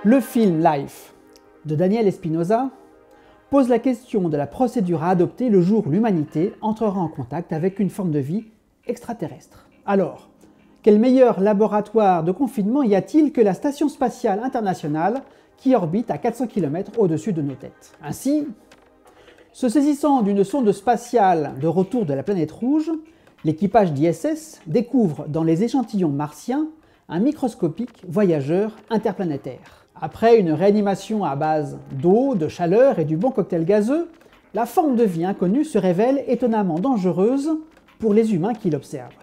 Le film Life de Daniel Espinosa pose la question de la procédure à adopter le jour où l'humanité entrera en contact avec une forme de vie extraterrestre. Alors, quel meilleur laboratoire de confinement y a-t-il que la Station spatiale internationale qui orbite à 400 km au-dessus de nos têtes? Ainsi, se saisissant d'une sonde spatiale de retour de la planète rouge, l'équipage d'ISS découvre dans les échantillons martiens un microscopique voyageur interplanétaire. Après une réanimation à base d'eau, de chaleur et du bon cocktail gazeux, la forme de vie inconnue se révèle étonnamment dangereuse pour les humains qui l'observent.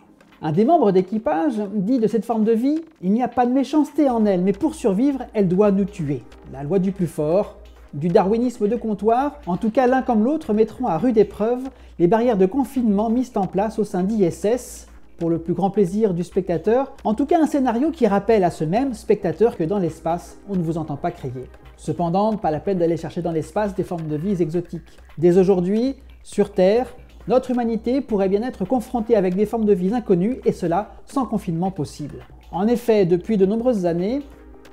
Un des membres d'équipage dit de cette forme de vie « Il n'y a pas de méchanceté en elle, mais pour survivre, elle doit nous tuer. La loi du plus fort, du darwinisme de comptoir, en tout cas l'un comme l'autre mettront à rude épreuve les barrières de confinement mises en place au sein d'ISS, pour le plus grand plaisir du spectateur, en tout cas un scénario qui rappelle à ce même spectateur que dans l'espace, on ne vous entend pas crier. Cependant, pas la peine d'aller chercher dans l'espace des formes de vie exotiques. Dès aujourd'hui, sur Terre, notre humanité pourrait bien être confrontée avec des formes de vie inconnues, et cela sans confinement possible. En effet, depuis de nombreuses années,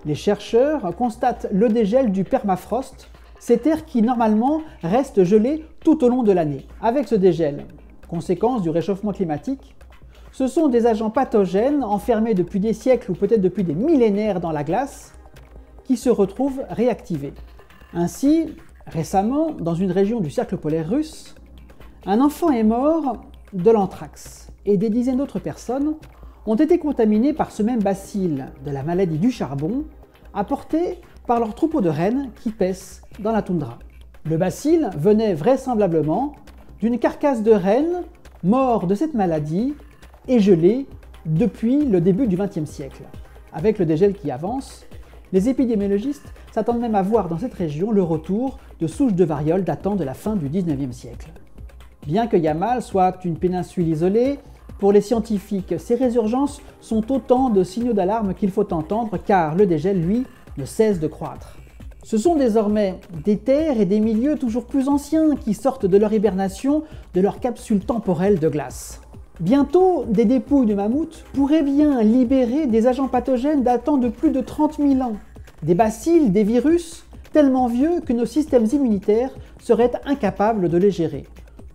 les chercheurs constatent le dégel du permafrost, ces terres qui normalement restent gelées tout au long de l'année. Avec ce dégel, conséquence du réchauffement climatique, ce sont des agents pathogènes enfermés depuis des siècles ou peut-être depuis des millénaires dans la glace qui se retrouvent réactivés. Ainsi, récemment, dans une région du cercle polaire russe, un enfant est mort de l'anthrax et des dizaines d'autres personnes ont été contaminées par ce même bacille de la maladie du charbon apporté par leur troupeau de rennes qui paissent dans la toundra. Le bacille venait vraisemblablement d'une carcasse de rennes morts de cette maladie et gelé depuis le début du XXe siècle. Avec le dégel qui avance, les épidémiologistes s'attendent même à voir dans cette région le retour de souches de variole datant de la fin du XIXe siècle. Bien que Yamal soit une péninsule isolée, pour les scientifiques, ces résurgences sont autant de signaux d'alarme qu'il faut entendre car le dégel, lui, ne cesse de croître. Ce sont désormais des terres et des milieux toujours plus anciens qui sortent de leur hibernation, de leur capsule temporelle de glace. Bientôt, des dépouilles de mammouths pourraient bien libérer des agents pathogènes datant de plus de 30 000 ans. Des bacilles, des virus, tellement vieux que nos systèmes immunitaires seraient incapables de les gérer.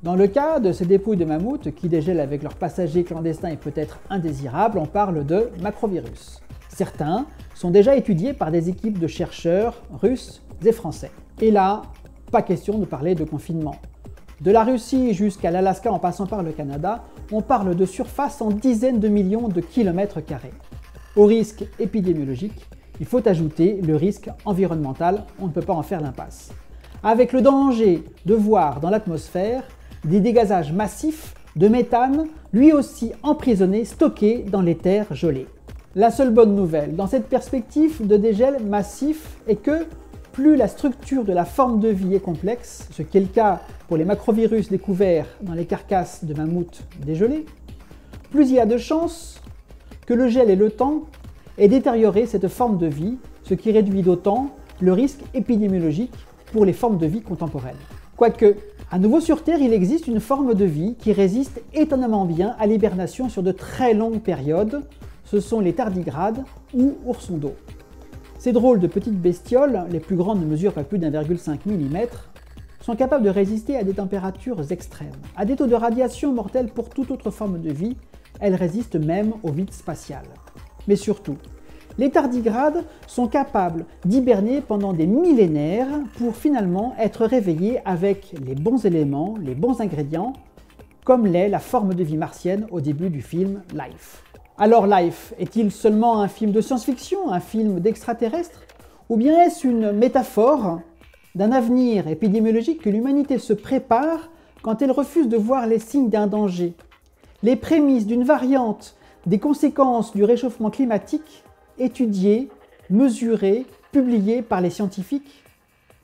Dans le cas de ces dépouilles de mammouths qui dégèlent avec leurs passagers clandestins et peut-être indésirables, on parle de macrovirus. Certains sont déjà étudiés par des équipes de chercheurs russes et français. Et là, pas question de parler de confinement. De la Russie jusqu'à l'Alaska en passant par le Canada, on parle de surface en dizaines de millions de kilomètres carrés. Au risque épidémiologique, il faut ajouter le risque environnemental, on ne peut pas en faire l'impasse. Avec le danger de voir dans l'atmosphère des dégazages massifs de méthane, lui aussi emprisonné, stocké dans les terres gelées. La seule bonne nouvelle dans cette perspective de dégel massif est que plus la structure de la forme de vie est complexe, ce qui est le cas pour les macrovirus découverts dans les carcasses de mammouths dégelés, plus il y a de chances que le gel et le temps aient détérioré cette forme de vie, ce qui réduit d'autant le risque épidémiologique pour les formes de vie contemporaines. Quoique, à nouveau sur Terre, il existe une forme de vie qui résiste étonnamment bien à l'hibernation sur de très longues périodes, ce sont les tardigrades ou oursons d'eau. Ces drôles de petites bestioles, les plus grandes ne mesurent pas plus d'1,5 mm, sont capables de résister à des températures extrêmes. À des taux de radiation mortels pour toute autre forme de vie, elles résistent même au vide spatial. Mais surtout, les tardigrades sont capables d'hiberner pendant des millénaires pour finalement être réveillés avec les bons éléments, les bons ingrédients, comme l'est la forme de vie martienne au début du film Life. Alors Life est-il seulement un film de science-fiction, un film d'extraterrestres? Ou bien est-ce une métaphore d'un avenir épidémiologique que l'humanité se prépare quand elle refuse de voir les signes d'un danger, les prémices d'une variante, des conséquences du réchauffement climatique étudiées, mesurées, publiées par les scientifiques?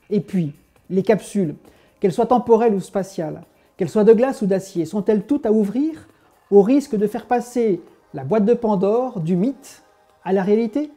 Et puis, les capsules, qu'elles soient temporelles ou spatiales, qu'elles soient de glace ou d'acier, sont-elles toutes à ouvrir au risque de faire passer la boîte de Pandore du mythe à la réalité?